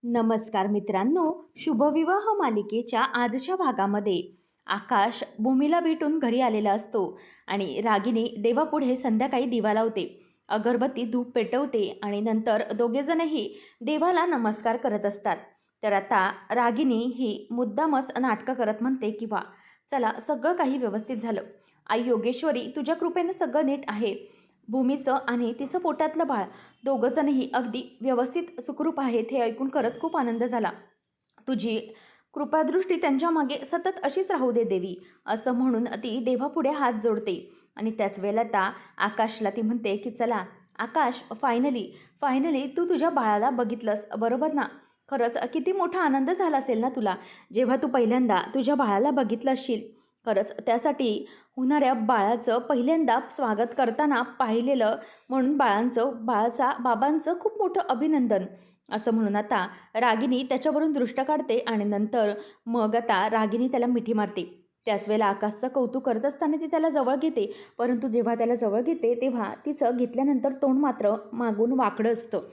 नमस्कार मित्रांनो. शुभविवाह मालिकेच्या आजच्या भागामध्ये आकाश भूमीला भेटून घरी आलेला असतो आणि रागिनी देवापुढे संध्याकाळी दिवा लावते, अगरबत्ती धूप पेटवते आणि नंतर दोघेजणही देवाला नमस्कार करत असतात. तर आता रागिनी ही मुद्दामच नाटकं करत म्हणते की वा, चला सगळं काही व्यवस्थित झालं. आई योगेश्वरी, तुझ्या कृपेनं सगळं नीट आहे. भूमीचं आणि तिचं पोटातलं बाळ दोघंजणही अगदी व्यवस्थित सुखरूप आहेत हे ऐकून खरंच खूप आनंद झाला. तुझी कृपादृष्टी त्यांच्या मागे सतत अशीच राहू दे देवी, असं म्हणून ती देवापुढे हात जोडते. आणि त्याच वेळेला आता आकाशला ती म्हणते की चला आकाश, फायनली फायनली तू तुझ्या बाळाला बघितलंस, बरोबर ना? खरंच किती मोठा आनंद झाला असेल ना तुला, जेव्हा तू पहिल्यांदा तुझ्या बाळाला बघितलं असशील. खरंच त्यासाठी होणाऱ्या बाळाचं पहिल्यांदा स्वागत करताना पाहिलेलं म्हणून बाळाचा बाबांचं खूप मोठं अभिनंदन, असं म्हणून आता रागिनी त्याच्यावरून दृष्ट काढते आणि नंतर मग आता रागिनी त्याला मिठी मारते. त्याच वेळेला आकाशचं कौतुक करत असताना ती त्याला जवळ घेते, परंतु जेव्हा त्याला जवळ घेते तेव्हा तिचं घेतल्यानंतर तोंड मात्र मागून वाकडं असतं.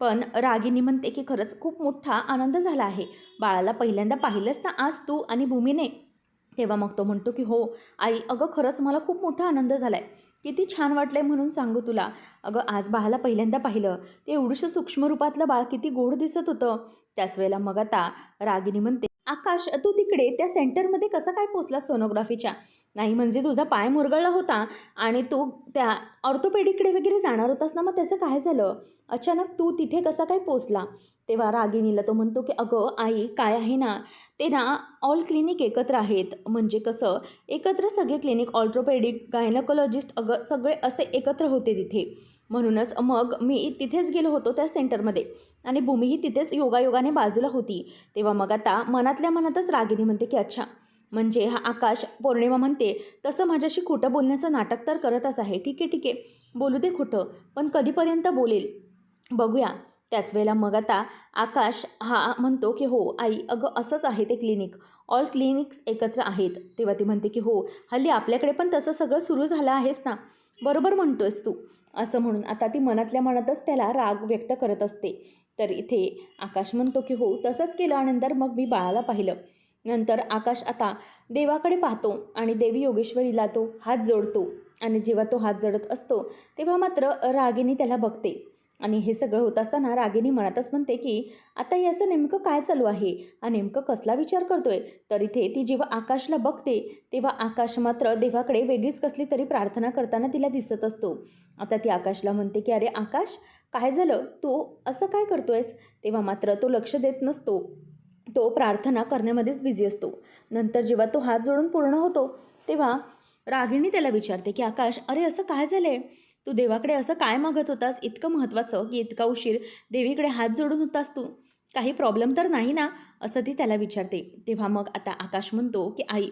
पण रागिनी म्हणते की खरंच खूप मोठा आनंद झाला आहे, बाळाला पहिल्यांदा पाहिलंस ना आज तू आणि भूमीने. तेव्हा मग तो म्हणतो की हो आई, अगं खरंच मला खूप मोठा आनंद झाला आहे, किती छान वाटलं आहे म्हणून सांगू तुला. अगं आज बाळाला पहिल्यांदा पाहिलं, ते एवढंसं सूक्ष्म रूपातलं बाळ किती गोड दिसत होतं. त्याच वेळेला मग आता रागिनी म्हणते, आकाश तू तिकडे त्या सेंटरमध्ये कसा काय पोचला सोनोग्राफीच्या? नाही म्हणजे तुझा पाय मुरगळला होता आणि तू त्या ऑर्थोपेडिकडे वगैरे जाणार होतास ना, मग त्याचं काय झालं? अचानक तू तिथे कसा काय पोचला? तेव्हा रागिनीला तो म्हणतो की अगं आई, काय आहे ना, ते ना ऑल क्लिनिक एकत्र आहेत. म्हणजे कसं, एकत्र सगळे क्लिनिक, ऑर्थोपेडिक, गायनकोलॉजिस्ट अगं सगळे असे एकत्र होते तिथे. म्हणूनच मग मी तिथेच गेलो होतो त्या सेंटरमध्ये आणि भूमीही तिथेच योगायोगाने बाजूला होती. तेव्हा मग आता मनातल्या मनातच रागिनी म्हणते की अच्छा, म्हणजे हा आकाश, पौर्णिमा म्हणते तसं माझ्याशी खोटं बोलण्याचं नाटक तर करतच आहे. ठीक आहे ठीक आहे, बोलू दे खोटं, पण कधीपर्यंत बोलेल बघूया. त्याच वेळेला मग आता आकाश हा म्हणतो की हो आई, अगं असंच आहे ते क्लिनिक, ऑल क्लिनिक्स एकत्र आहेत. तेव्हा ती म्हणते की हो, हल्ली आपल्याकडे पण तसं सगळं सुरू झालं आहेस ना, बरोबर म्हणतोयस तू, असं म्हणून आता ती मनातल्या मनातच त्याला राग व्यक्त करत असते. तर इथे आकाश म्हणतो की हो तसंच केलं आणि नंतर मग मी बाळाला पाहिलं. नंतर आकाश आता देवाकडे पाहतो आणि देवी योगेश्वरीला तो हात जोडतो. आणि जेव्हा तो हात जोडत असतो तेव्हा मात्र रागिनी त्याला बघते. आणि हे सगळं होत असताना रागिनी मनातच म्हणते की आता याचं नेमकं काय चालू आहे, हा नेमकं कसला विचार करतोय. तर इथे ती जेव्हा आकाशला बघते तेव्हा आकाश मात्र देवाकडे वेगळीच कसली तरी प्रार्थना करताना तिला दिसत असतो. आता ती आकाशला म्हणते की अरे आकाश, काय झालं, तू असं काय करतोयस? तेव्हा मात्र तो लक्ष देत नसतो, तो प्रार्थना करण्यामध्येच बिझी असतो. नंतर जेव्हा तो हात जोडून पूर्ण होतो तेव्हा रागिणी त्याला विचारते की आकाश, अरे असं काय झालंय, तू देवाकडे असं काय मागत होतास इतकं महत्त्वाचं की इतका उशीर देवीकडे हात जोडून होतास तू? काही प्रॉब्लेम तर नाही ना, असं ती त्याला विचारते. तेव्हा मग आता आकाश म्हणतो की आई,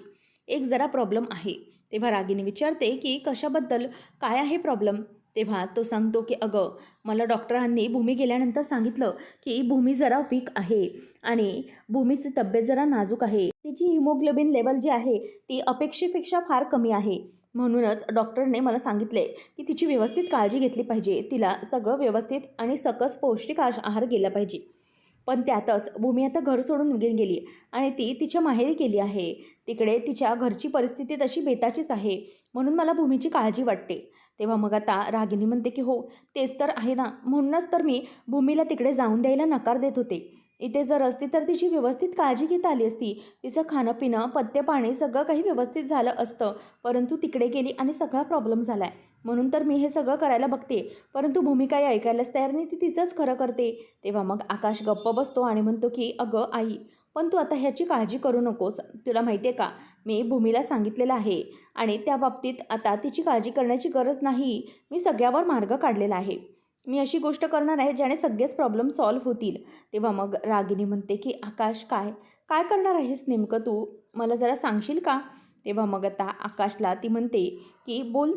एक जरा प्रॉब्लेम आहे. तेव्हा रागिनी विचारते की कशाबद्दल, काय आहे प्रॉब्लेम? तेव्हा तो सांगतो की अगं, मला डॉक्टरांनी भूमी गेल्यानंतर सांगितलं की भूमी जरा वीक आहे आणि भूमीची तब्येत जरा नाजूक आहे, तिची हिमोग्लोबिन लेवल जी आहे ती अपेक्षेपेक्षा फार कमी आहे. म्हणूनच डॉक्टरने मला सांगितले की तिची व्यवस्थित काळजी घेतली पाहिजे, तिला सगळं व्यवस्थित आणि सकस पौष्टिक आहार गेला पाहिजे. पण त्यातच भूमी आता घर सोडून निघून गेली आणि ती तिच्या माहेरी गेली आहे. तिकडे तिच्या घरची परिस्थिती तशी बेताचीच आहे, म्हणून मला भूमीची काळजी वाटते. तेव्हा मग आता रागिनी म्हणते की हो तेच तर आहे ना, म्हणूनच तर मी भूमीला तिकडे जाऊन द्यायला नकार देत होते. इथे जर असती तर तिची व्यवस्थित काळजी घेता आली असती, तिचं खाणं पिणं पथ्य पाणी सगळं काही व्यवस्थित झालं असतं. परंतु तिकडे गेली आणि सगळा प्रॉब्लेम झाला आहे, म्हणून तर मी हे सगळं करायला बघते. परंतु भूमी काही ऐकायलाच तयार नाही, ती तिचंच खरं करते. तेव्हा मग आकाश गप्प बसतो आणि म्हणतो की अगं आई, पण तू आता ह्याची काळजी करू नकोस. तुला माहिती आहे का, मी भूमीला सांगितलेलं आहे आणि त्या बाबतीत आता तिची काळजी करण्याची गरज नाही. मी सगळ्यावर मार्ग काढलेला आहे. मी अशी गोष्ट करणार आहे ज्याने सगळेच प्रॉब्लेम सॉल्व्ह होतील. तेव्हा मग रागिनी म्हणते की आकाश, काय काय करणार आहेस नेमकं तू, मला जरा सांगशील का? तेव्हा मग आता आकाशला ती म्हणते की बोल,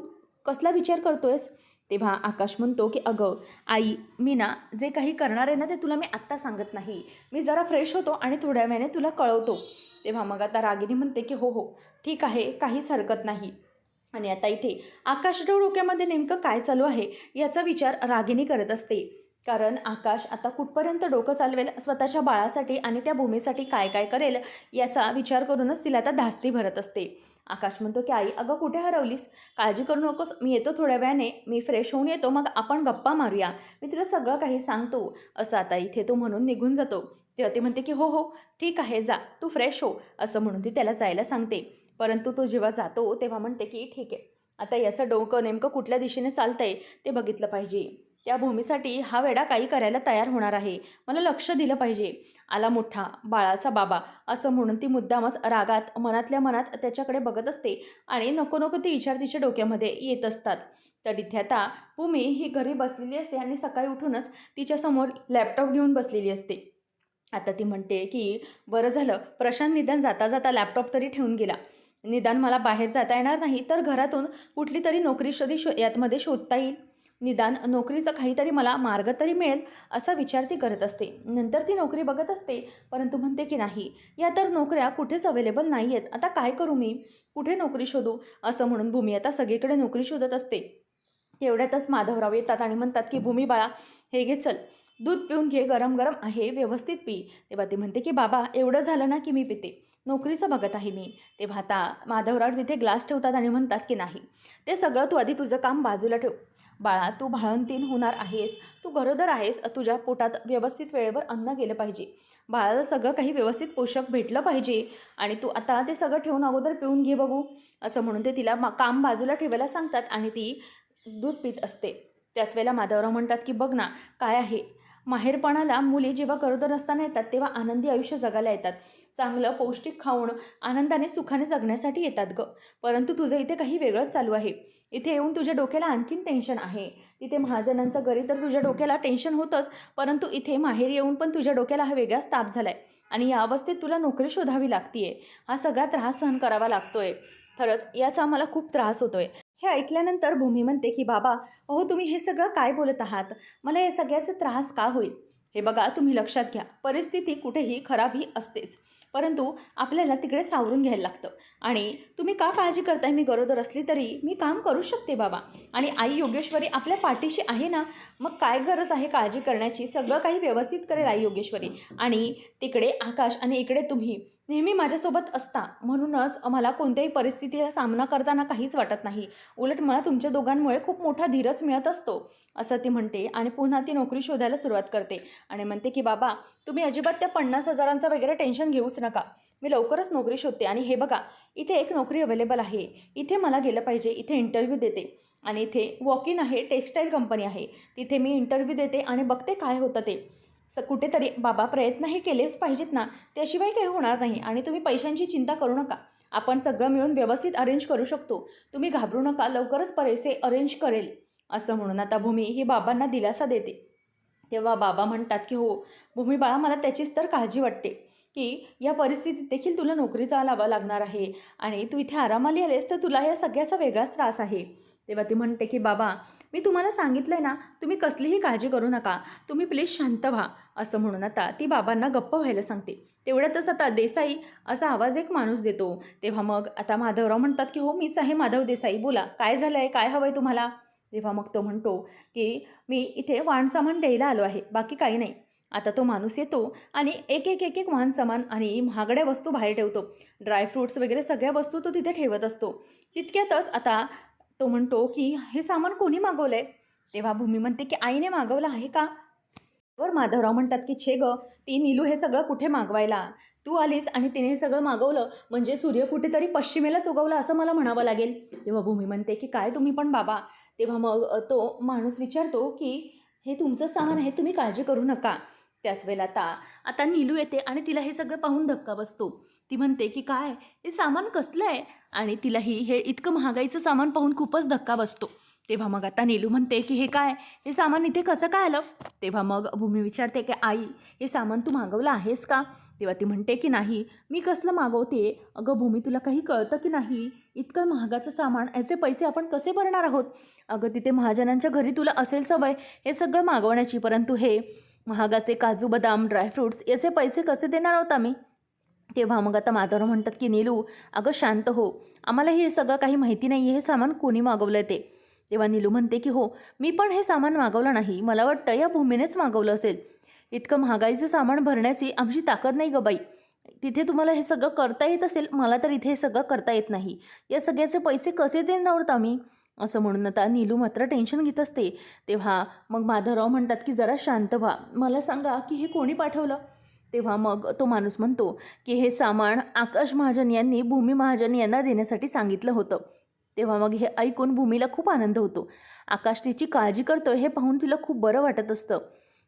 कसला विचार करतोयस? तेव्हा आकाश म्हणतो की अगं आई, मी ना जे काही करणार आहे ना ते तुला मी आत्ता सांगत नाही, मी जरा फ्रेश होतो आणि थोड्या वेळाने तुला कळवतो. तेव्हा मग आता रागिनी म्हणते की हो हो ठीक आहे, काहीच हरकत नाही. आणि आता इथे आकाशच्या डोक्यामध्ये नेमकं काय चालू आहे याचा विचार रागिनी करत असते. कारण आकाश आता कुठपर्यंत डोकं चालवेल स्वतःच्या बाळासाठी आणि त्या भूमीसाठी काय काय करेल याचा विचार करूनच तिला आता धास्ती भरत असते. आकाश म्हणतो की आई अगं कुठे हरवलीस? काळजी करू नकोस, मी येतो थोड्या वेळाने, मी फ्रेश होऊन येतो, मग आपण गप्पा मारूया, मी तुला सगळं काही सांगतो. असं आता इथे तो म्हणून निघून जातो. तेव्हा ती म्हणते की हो हो ठीक आहे जा, तू फ्रेश हो, असं म्हणून ती त्याला जायला सांगते. परंतु तो जेव्हा जातो तेव्हा म्हणते की ठीक आहे, आता याचं डोकं नेमकं कुठल्या दिशेने चालतंय ते बघितलं पाहिजे. त्या भूमीसाठी हा वेडा काही करायला तयार होणार आहे, मला लक्ष दिलं पाहिजे. आला मोठा बाळाचा बाबा, असं म्हणून ती मुद्दामच रागात मनातल्या मनात त्याच्याकडे बघत असते आणि नको नको ती विचार तिच्या डोक्यामध्ये येत असतात. तर इथे आता भूमी ही घरी बसलेली असते आणि सकाळी उठूनच तिच्यासमोर लॅपटॉप घेऊन बसलेली असते. आता ती म्हणते की बरं झालं प्रशांत निदान जाता जाता लॅपटॉप तरी ठेवून गेला. निदान मला बाहेर जाता येणार नाही तर घरातून कुठली तरी नोकरी यातमध्ये शोधता येईल. निदान नोकरीचं काहीतरी मला मार्ग तरी मिळेल असा विचार ती करत असते. नंतर ती नोकरी बघत असते, परंतु म्हणते की नाही, या तर नोकऱ्या कुठेच अवेलेबल नाही आहेत. आता काय करू मी, कुठे नोकरी शोधू? असं म्हणून भूमी आता सगळीकडे नोकरी शोधत असते. तेवढ्यातच माधवराव येतात आणि म्हणतात की भूमी बाळा हे घे, चल दूध पिऊन घे, गरम गरम आहे, व्यवस्थित पी. तेव्हा ती म्हणते की बाबा एवढं झालं ना की मी पिते, नोकरीचं बघत आहे मी. तेव्हा आता माधवराव तिथे ग्लास ठेवतात आणि म्हणतात की नाही, ते सगळं तू आधी तुझं काम बाजूला ठेव. बाळा तू भाळंतीण होणार आहेस, तू गरोदर आहेस, तुझ्या पोटात व्यवस्थित वेळेवर अन्न गेलं पाहिजे, बाळाला सगळं काही व्यवस्थित पोषक भेटलं पाहिजे आणि तू आता ते सगळं ठेवून अगोदर पिऊन घे बघू. असं म्हणून ते तिला काम बाजूला ठेवायला सांगतात आणि ती दूध पित असते. त्याच वेळेला माधवराव म्हणतात की बघ ना काय आहे, माहेरपणाला मुली जेव्हा गरोदर असताना येतात तेव्हा आनंदी आयुष्य जगायला येतात, चांगलं पौष्टिक खाऊन आनंदाने सुखाने जगण्यासाठी येतात गं. परंतु तुझं इथे काही वेगळंच चालू आहे. इथे येऊन तुझ्या डोक्याला आणखीन टेन्शन आहे. तिथे महाजनांचं घरी तर तुझ्या डोक्याला टेन्शन होतंच, परंतु इथे माहेर येऊन पण तुझ्या डोक्याला हा वेगळाच ताप झाला आहे आणि या अवस्थेत तुला नोकरी शोधावी लागते. हा सगळा त्रास सहन करावा लागतोय. खरंच याचा मला खूप त्रास होतोय. हे ऐकल्यानंतर भूमी म्हणते की बाबा अहो तुम्ही हे सगळं काय बोलत आहात, मला या सगळ्याचा त्रास का होईल? हे बघा तुम्ही लक्षात घ्या, परिस्थिती कुठेही खराब ही असतेच, परंतु आपल्याला तिकडे सावरून घ्यायला लागतं. आणि तुम्ही का काळजी करताय, मी गरोदर असली तरी मी काम करू शकते बाबा, आणि आई योगेश्वरी आपल्या पाठीशी आहे ना, मग काय गरज आहे काळजी करण्याची, सगळं काही व्यवस्थित करेल आई योगेश्वरी. आणि तिकडे आकाश आणि इकडे तुम्ही नेहमी माझ्यासोबत असता, म्हणूनच मला कोणत्याही परिस्थितीचा सामना करताना काहीच वाटत नाही, उलट मला तुमच्या दोघांमुळे खूप मोठा धीरच मिळत असतो. असं ती म्हणते आणि पुन्हा ती नोकरी शोधायला सुरुवात करते आणि म्हणते की बाबा तुम्ही अजिबात त्या 50,000चं वगैरे टेन्शन घेऊच नका, मी लवकरच नोकरी शोधते. आणि हे बघा इथे एक नोकरी अवेलेबल आहे, इथे मला गेलं पाहिजे, इथे इंटरव्ह्यू देते आणि इथे वॉक इन आहे, टेक्स्टाईल कंपनी आहे, तिथे मी इंटरव्ह्यू देते आणि बघते काय होतं ते. कुठेतरी बाबा प्रयत्नही केलेच पाहिजेत ना, त्याशिवाय काही होणार नाही. आणि तुम्ही पैशांची चिंता करू नका, आपण सगळं मिळून व्यवस्थित अरेंज करू शकतो, तुम्ही घाबरू नका, लवकरच पैसे अरेंज करेल. असं म्हणून आता भूमी ही बाबांना दिलासा देते. तेव्हा बाबा म्हणतात की हो भूमी बाळा, मला त्याचीच तर काळजी वाटते की या परिस्थितीत देखील तुला नोकरीचा लावा लागणार आहे आणि तू इथे आरामाली आलेस तर तुला या सगळ्याचा वेगळाच त्रास आहे. तेव्हा ती म्हणते की बाबा मी तुम्हाला सांगितलं आहे ना, तुम्ही कसलीही काळजी करू नका, तुम्ही प्लीज शांत व्हा. असं म्हणून आता ती बाबांना गप्प व्हायला सांगते. तेवढ्यातच आता देसाई असा आवाज एक माणूस देतो. तेव्हा मग आता माधवराव म्हणतात की हो मीच आहे माधव देसाई, बोला काय झालं आहे, काय हवं आहे तुम्हाला? तेव्हा मग तो म्हणतो की मी इथे वाहन सामान द्यायला आलो आहे, बाकी काही नाही. आता तो माणूस येतो आणि एक एक एक एक वाहन सामान आणि महागड्या वस्तू बाहेर ठेवतो, ड्रायफ्रूट्स वगैरे सगळ्या वस्तू तो तिथे ठेवत असतो. तितक्यातच आता तो म्हणतो की हे सामान कोणी मागवलं आहे? तेव्हा भूमी म्हणते की आईने मागवलं आहे का? वर माधवराव म्हणतात की छे ग, ती नीलू हे सगळं कुठे मागवायला, तू आलीस आणि तिने हे सगळं मागवलं म्हणजे सूर्य कुठेतरी पश्चिमेलाच उगवला असं मला म्हणावं लागेल. तेव्हा भूमी म्हणते की काय तुम्ही पण बाबा. तेव्हा मग तो माणूस विचारतो की हे तुमचं सामान आहे, तुम्ही काळजी करू नका. त्याच वेळेला आता नीलू येते आणि तिला हे सगळं पाहून धक्का बसतो. ती म्हणते की काय हे सामान कसलं आहे, आणि तिलाही हे इतकं महागाईचं सामान पाहून खूपच धक्का बसतो. तेव्हा मग आता नीलू म्हणते की हे काय, हे सामान इथे कसं काय आलं? तेव्हा मग भूमी विचारते की आई हे सामान तू मागवलं आहेस का? तेव्हा ती म्हणते की नाही, मी कसलं मागवते? अगं भूमी तुला काही कळतं की नाही, इतकं महागाचं सामान, याचे पैसे आपण कसे भरणार आहोत? अगं तिथे महाजनांच्या घरी तुला असेल सवय हे सगळं मागवण्याची, परंतु हे महागाचे काजू बदाम ड्रायफ्रूट्स याचे पैसे कसे देणार आहोत आम्ही? तेव्हा मग आता माधवराव म्हणतात की नीलू अगं शांत हो, आम्हाला हे सगळं काही माहिती नाही आहे हे सामान कोणी मागवलं ते. तेव्हा नीलू म्हणते की हो, मी पण हे सामान मागवलं नाही, मला वाटतं या भूमीनेच मागवलं असेल. इतकं महागाईचं सामान भरण्याची आमची ताकद नाही गं बाई. तिथे तुम्हाला हे सगळं करता येत असेल, मला तर इथे हे सगळं करता येत नाही. या सगळ्याचे पैसे कसे देणार आहोत आम्ही? असं म्हणून आता नीलू मात्र टेन्शन घेत असते. तेव्हा मग माधवराव म्हणतात की जरा शांत व्हा, मला सांगा की हे कोणी पाठवलं? तेव्हा मग तो माणूस म्हणतो की हे सामान आकाश महाजन यांनी भूमी महाजन यांना देण्यासाठी सांगितलं होतं. तेव्हा मग हे ऐकून भूमीला खूप आनंद होतो. आकाश तिची काळजी करतो हे पाहून तिला खूप बरं वाटत असतं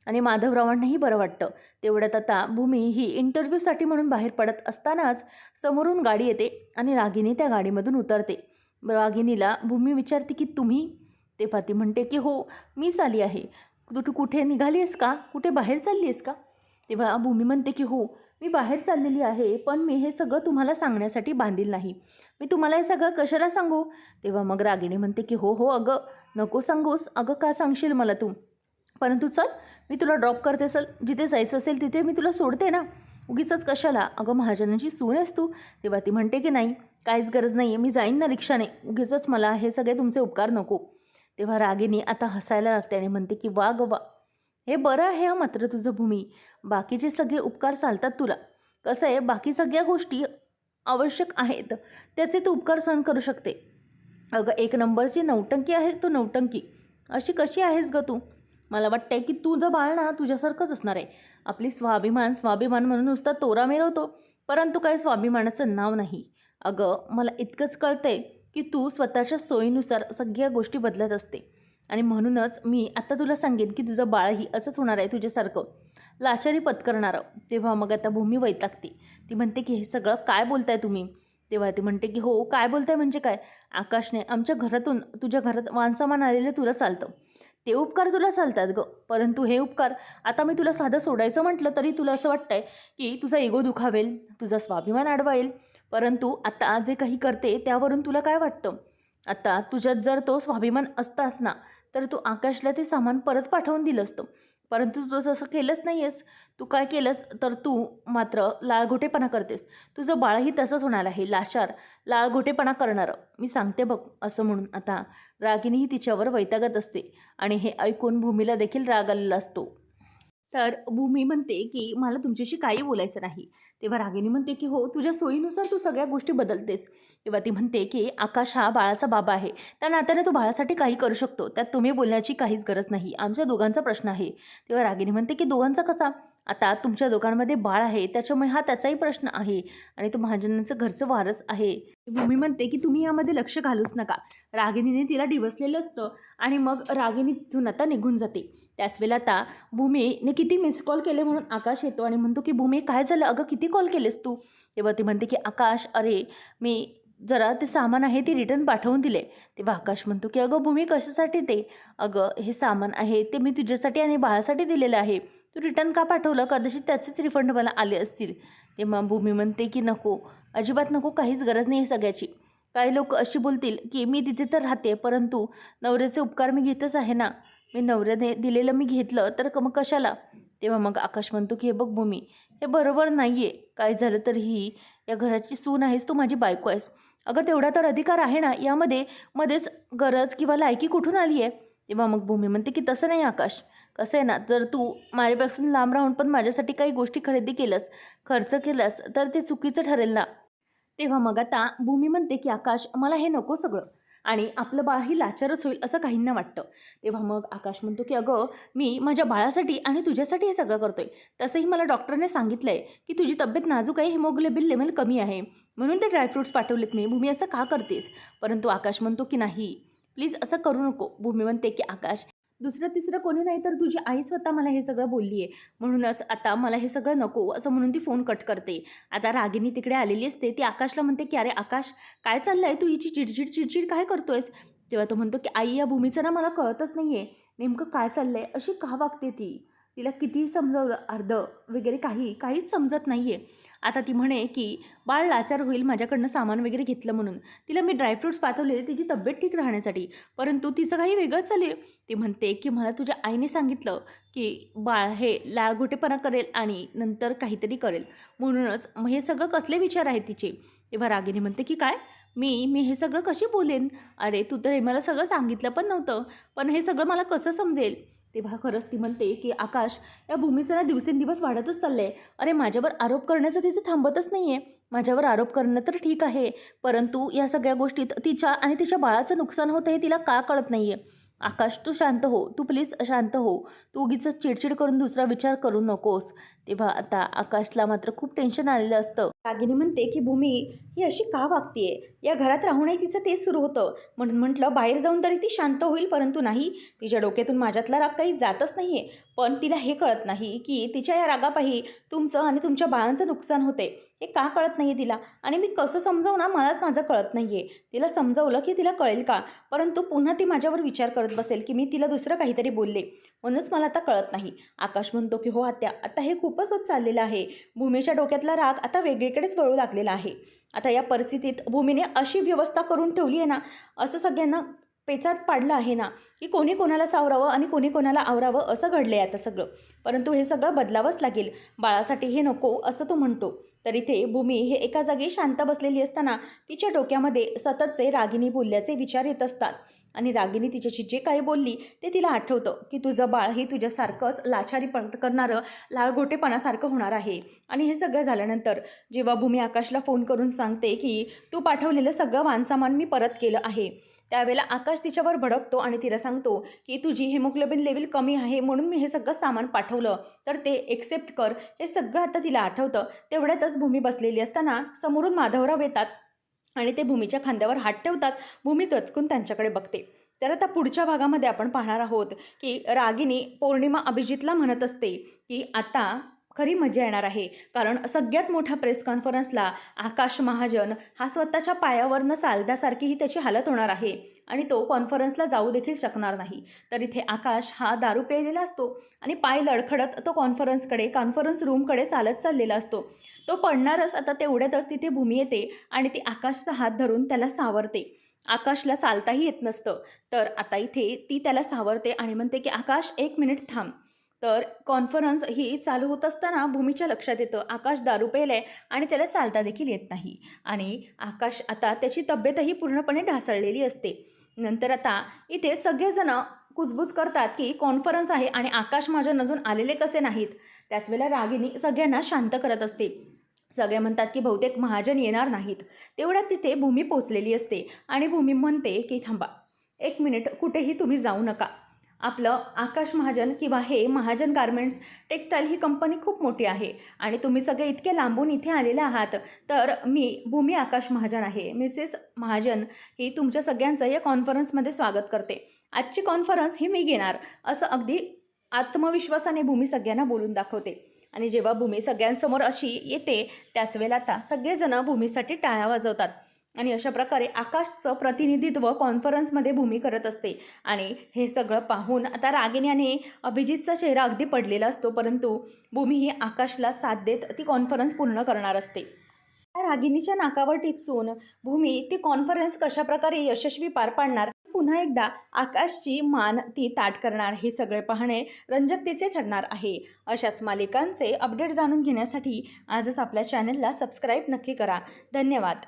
आणि माधवरावांनाही बरं वाटतं. तेवढ्यात आता भूमी ही इंटरव्ह्यूसाठी म्हणून बाहेर पडत असतानाच समोरून गाडी येते आणि रागिनी त्या गाडीमधून उतरते. रागिनीला भूमी विचारते की तुम्ही? तेव्हा ती म्हणते की हो, मीच आली आहे. तू कुठे निघाली आहेस का? कुठे बाहेर चालली आहेस का? तेव्हा भूमी म्हणते की हो, मी बाहेर चाललेली आहे, पण मी हे सगळं तुम्हाला सांगण्यासाठी बांधील नाही. मी तुम्हाला हे सगळं कशाला सांगू? तेव्हा मग रागिणी म्हणते की हो हो अगं, नको सांगूस. अगं का सांगशील मला तू? परंतु चल, मी तुला ड्रॉप करते, चल जिथे जायचं असेल तिथे मी तुला सोडते ना, उगीचच कशाला? अगं महाजनांची सून आहेस तू. तेव्हा ती म्हणते की नाही, काहीच गरज नाही आहे, मी जाईन ना रिक्षाने, उगीचच मला हे सगळे तुमचे उपकार नको. तेव्हा रागिनी आता हसायला लागते आणि म्हणते की वा ग वा, हे बरं आहे हा मात्र तुझं भूमी, बाकीचे सगळे उपकार चालतात तुला. कसं आहे, बाकी सगळ्या गोष्टी आवश्यक आहेत, त्याचे तू उपकार सहन करू शकते. अगं एक नंबरची नौटंकी आहेस तू, नौटंकी. अशी कशी आहेस गं तू? मला वाटतंय की तुझं बाळ ना तुझ्यासारखंच असणार आहे. आपली स्वाभिमान स्वाभिमान म्हणून नुसता तोरा मिरवतो, परंतु काही स्वाभिमानाचं नाव नाही. अगं मला इतकंच कळतंय की तू स्वतःच्या सोयीनुसार सगळ्या गोष्टी बदलत असते आणि म्हणूनच मी आता तुला सांगेन की तुझं बाळही असंच होणार आहे तुझ्यासारखं, लाचारी पत्करणारं. तेव्हा मग आता भूमी वैतागते. ती म्हणते की हे सगळं काय बोलताय तुम्ही? तेव्हा ती म्हणते की हो, काय बोलताय म्हणजे काय? आकाशने आमच्या घरातून तुझ्या घरात वानसामान आलेलं तुला चालतं, ते उपकार तुला चालतात गं. परंतु हे उपकार आता मी तुला साधं सोडायचं म्हटलं तरी तुला असं वाटतंय की तुझा इगो दुखावेल, तुझा स्वाभिमान अडवाईल. परंतु आता जे काही करते त्यावरून तुला काय वाटतं? आता तुझ्यात जर तो स्वाभिमान असताच ना, तर तू आकाशला ते सामान परत पाठवून दिलं असतं. परंतु तू तसं केलंच नाही आहेस. तू काय केलंस तर तू मात्र लाळघोटेपणा करतेस. तुझं बाळही तसंच होणार आहे, लाचार, लाळघोटेपणा करणारं. मी सांगते बघ. असं म्हणून आता रागिनीही तिच्यावर वैतागत असते आणि हे ऐकून भूमीला देखील राग आलेला असतो. तर भूमी म्हणते की मला तुमच्याशी काही बोलायचं नाही. तेव्हा रागिनी म्हणते की हो, तुझ्या सोयीनुसार तू सगळ्या गोष्टी बदलतेस. तेव्हा ती म्हणते की आकाश हा बाळाचा बाबा आहे, त्या नात्याने तो बाळासाठी काही करू शकतो, त्यात तुम्ही बोलण्याची काहीच गरज नाही, आमच्या दोघांचा प्रश्न आहे. तेव्हा रागिनी म्हणते की दोघांचा कसा? आता तुमच्या दोघांमध्ये बाळ आहे, त्याच्यामुळे हा त्याचाही प्रश्न आहे आणि तो महाजनांचं घरचं वारस आहे. भूमी म्हणते की तुम्ही यामध्ये लक्ष घालूच नका. रागिनीने तिला डिवसलेलं असतं आणि मग रागिनी तिथून आता निघून जाते. त्याच वेळेला आता भूमीने किती मिस कॉल केले म्हणून आकाश येतो आणि म्हणतो की भूमी काय झालं अगं, किती कॉल केलेस तू? तेव्हा ती म्हणते की आकाश, अरे मी जरा ते सामान आहे ते रिटर्न पाठवून दिले. तेव्हा आकाश म्हणतो की अगं भूमी कशासाठी ते? अगं हे सामान आहे ते मी तुझ्यासाठी आणि बाळासाठी दिलेलं आहे, तू रिटर्न का पाठवलं? कदाचित त्याचेच रिफंड मला आले असतील. तेव्हा भूमी म्हणते की नको, अजिबात नको, काहीच गरज नाही आहे सगळ्याची. काही लोक अशी बोलतील की मी तिथे तर राहते, परंतु नवऱ्याचे उपकार मी घेतच आहे ना, मी नवऱ्याने दिलेलं मी घेतलं तर मग कशाला? तेव्हा मग आकाश म्हणतो की हे बघ भूमी, हे बरोबर नाही आहे. काय झालं तर ही या घराची सून आहेस, तू माझी बायको आहेस. अगं तेवढा तर अधिकार आहे ना, यामध्ये मध्येच गरज किंवा लायकी कुठून आली आहे? तेव्हा मग भूमी म्हणते की तसं नाही आकाश, कसं आहे ना, जर तू माझ्यापासून लांब राहून पण माझ्यासाठी काही गोष्टी खरेदी केलंस, खर्च केलास, तर ते चुकीचं ठरेल ना. तेव्हा मग आता भूमी म्हणते की आकाश, मला हे नको सगळं आणि आपलं बाळही लाचारच होईल असं काहींना वाटतं. तेव्हा मग आकाश म्हणतो की अगं, मी माझ्या बाळासाठी आणि तुझ्यासाठी हे सगळं करतोय. तसंही मला डॉक्टरने सांगितलं आहे की तुझी तब्येत नाजूक आहे, हिमोग्लोबिन लेवल कमी आहे, म्हणून ते ड्रायफ्रूट्स पाठवलेत मी. भूमी असं का करतेस? परंतु आकाश म्हणतो की नाही, प्लीज असं करू नको. भूमी म्हणते की आकाश, दुसरं तिसरं कोणी नाही तर तुझी आई स्वतः मला हे सगळं बोलली आहे, म्हणूनच आता मला हे सगळं नको असं म्हणून ती फोन कट करते. आता रागिनी तिकडे आलेली असते. ती आकाशला म्हणते की अरे आकाश, काय चाललं आहे? तू हिची चिडचिड चिडचिड काय करतोयस? तेव्हा तो म्हणतो की आई, या भूमीचं ना मला कळतच नाही आहे नेमकं काय चाललं आहे, अशी का वागते ती? तिला कितीही समजावलं अर्ध वगैरे काहीच समजत नाही आहे. आता ती म्हणे की बाळ लाचार होईल माझ्याकडनं सामान वगैरे घेतलं म्हणून. तिला मी ड्रायफ्रूट्स पाठवले तिची तब्येत ठीक राहण्यासाठी, परंतु तिचं काही वेगळंच चालू आहे. ती म्हणते की मला तुझ्या आईने सांगितलं की बाळ हे लाळघोटेपणा करेल आणि नंतर काहीतरी करेल, म्हणूनच मग हे सगळं कसले विचार आहेत तिचे? तेव्हा रागिनी म्हणते की काय? मी हे सगळं कशी बोलेन? अरे तू तर हे मला सगळं सांगितलं पण नव्हतं, पण हे सगळं मला कसं समजेल? तेव्हा खरंच ती म्हणते की आकाश, या भूमीचं ना दिवसेंदिवस वाढतच चाललंय. अरे माझ्यावर आरोप करण्याचं तिचं थांबतच नाही आहे. माझ्यावर आरोप करणं तर ठीक आहे, परंतु या सगळ्या गोष्टीत तिच्या आणि तिच्या बाळाचं नुकसान होतं हे तिला का कळत नाही आहे? आकाश तू शांत हो, तू प्लीज शांत हो. तू उगीच चिडचिड करून दुसरा विचार करू नकोस. तेव्हा आता आकाशला मात्र खूप टेन्शन आलेलं असतं. रागिनी म्हणते की भूमी ही अशी का वागतीये? या घरात राहूनही तिचं तेच सुरू होतं. म्हणून म्हटलं बाहेर जाऊन तरी ती शांत होईल, परंतु नाही. तिच्या डोक्यातून माझ्यातला राग काही जातच नाही आहे. पण तिला हे कळत नाही की तिच्या या रागापायी तुमचं आणि तुमच्या बाळांचं नुकसान होते. हे का कळत नाही आहे तिला? आणि मी कसं समजावू ना, मलाच माझं कळत नाही आहे. तिला समजावलं की तिला कळेल का? परंतु पुन्हा ती माझ्यावर विचार करत बसेल की मी तिला दुसरं काहीतरी बोलले, म्हणूनच मला आता कळत नाही. आकाश म्हणतो की हो आत्या, आता हे खूपच होत चाललेलं आहे. भूमीच्या डोक्यातला राग आता वेगळीकडेच वळू लागलेला आहे. आता या परिस्थितीत भूमीने अशी व्यवस्था करून ठेवली आहे ना, असं सगळ्यांना पेचात पाडलं आहे ना, की कोणी कोणाला सावरावं आणि कोणी कोणाला आवरावं असं घडलं आहे आता सगळं. परंतु हे सगळं बदलावंच लागेल. बाळासाठी हे नको असं तो म्हणतो. तर इथे भूमी हे एका जागी शांत बसलेली असताना तिच्या डोक्यामध्ये सततचे रागिनी बोलल्याचे विचार येत असतात. आणि रागिनी तिच्याशी जे काही बोलली ते तिला आठवतं की तुझं बाळ हे तुझ्यासारखंच लाचारी करणारं लाळगोटेपणासारखं होणार आहे. आणि हे सगळं झाल्यानंतर जेव्हा भूमी आकाशला फोन करून सांगते की तू पाठवलेलं सगळं वानसामान मी परत केलं आहे, त्यावेळेला आकाश तिच्यावर भडकतो आणि तिला सांगतो की तुझी हिमोग्लोबिन लेवल कमी आहे म्हणून मी हे सगळं सामान पाठवलं, तर ते एक्सेप्ट कर. हे सगळं आता तिला आठवतं. तेवढ्यातच भूमी बसलेली असताना समोरून माधवराव येतात आणि ते भूमीच्या खांद्यावर हात ठेवतात. भूमी दचकून त्यांच्याकडे बघते. तर आता पुढच्या भागामध्ये आपण पाहणार आहोत की रागिनी पौर्णिमा अभिजितला म्हणत असते की आता खरी मजा येणार आहे, कारण सगळ्यात मोठ्या प्रेस कॉन्फरन्सला आकाश महाजन हा स्वतःच्या पायावर न चालल्यासारखीही त्याची हालत होणार आहे आणि तो कॉन्फरन्सला जाऊ देखील शकणार नाही. तर इथे आकाश हा दारू प्यायलेला असतो आणि पाय लडखडत तो कॉन्फरन्स रूमकडे चालत चाललेला असतो. तो पडणारच. आता तेवढ्यातच तिथे भूमी येते आणि ती आकाशचा हात धरून त्याला सावरते. आकाशला चालताही येत नसतं. तर आता इथे ती त्याला सावरते आणि म्हणते की आकाश 1 मिनिट थांब. तर कॉन्फरन्स ही चालू होत असताना भूमीच्या लक्षात येतं आकाश दारू प्यायलाय आणि त्याला चालता देखील येत नाही. आणि आकाश आता त्याची तब्येतही पूर्णपणे ढासळलेली असते. नंतर आता इथे सगळेजण कुजबूज करतात की कॉन्फरन्स आहे आणि आकाश महाजन अजून आलेले कसे नाहीत. त्याच वेळेला रागिनी सगळ्यांना शांत करत असते. सगळे म्हणतात की बहुतेक महाजन येणार नाहीत. तेवढ्यात तिथे भूमी पोचलेली असते आणि भूमी म्हणते की थांबा 1 मिनिट, कुठेही तुम्ही जाऊ नका. आपलं आकाश महाजन किंवा हे महाजन गारमेंट्स टेक्स्टाईल ही कंपनी खूप मोठी आहे आणि तुम्ही सगळे इतके लांबून इथे आलेले आहात. तर मी भूमी आकाश महाजन आहे, मिसेस महाजन ही तुमच्या सगळ्यांचं या कॉन्फरन्समध्ये स्वागत करते. आजची कॉन्फरन्स ही मी घेणार असं अगदी आत्मविश्वासाने भूमी सगळ्यांना बोलून दाखवते. आणि जेव्हा भूमी सगळ्यांसमोर अशी येते त्याच वेळेला आता सगळेजण भूमीसाठी टाळ्या वाजवतात आणि अशा प्रकारे आकाशचं प्रतिनिधित्व कॉन्फरन्समध्ये भूमी करत असते. आणि हे सगळं पाहून आता रागिनी आणि अभिजितचा चेहरा अगदी पडलेला असतो, परंतु भूमी ही आकाशला साथ देत ती कॉन्फरन्स पूर्ण करणार असते. त्या रागिनीच्या नाकावर टिचून भूमी ती कॉन्फरन्स कशाप्रकारे यशस्वी पार पाडणार, पुन्हा एकदा आकाशची मान ती ताठ करणार, हे सगळे पाहणे रंजकतेचे ठरणार आहे. अशाच मालिकांचे अपडेट जाणून घेण्यासाठी आजच आपल्या चॅनलला सबस्क्राईब नक्की करा. धन्यवाद.